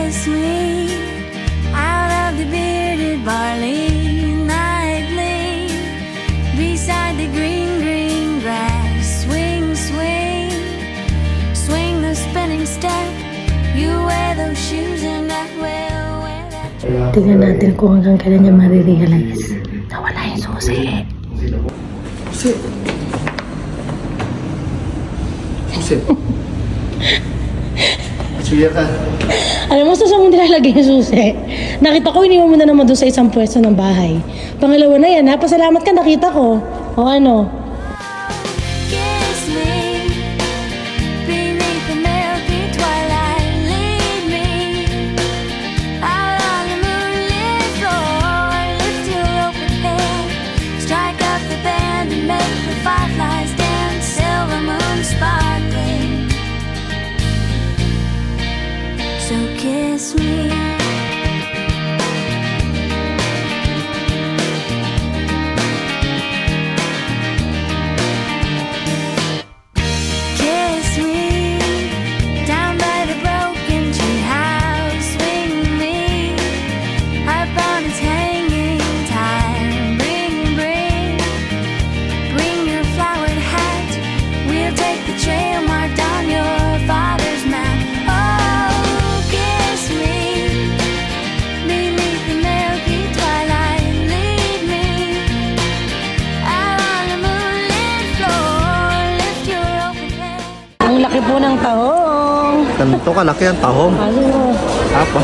kiss me out of the bearded barley nightly, beside the green, green grass. Swing, swing, swing the spinning step. You wear those shoes and I will wear that. Tingnan natin kung hanggang kailan niya marirealize na wala yung susi. Susi. Suya ka. Alam mo, saan mo nilalagay yung susi? Nakita ko, iniwan mo na naman doon sa isang pwesto ng bahay. Pangalawa na yan, ha? Pasalamat ka, nakita ko. O ano? Kiss me beneath the milky twilight. Lead me out on the moonlit floor. Lift your open hand, strike up the band and make the fireflies dance. Silver moon sparkling. So kiss me. Kiss me down by the broken tree house. Swing me up on its hanging time. Bring your flowered hat. We'll take the trail marked on your father's map. Oh, kiss me beneath the milky twilight. Lead me out on the moonlit floor. Lift your open hand. Ang laki po ng tahong. Ganito kalaki ang tahong. Ano? Apa?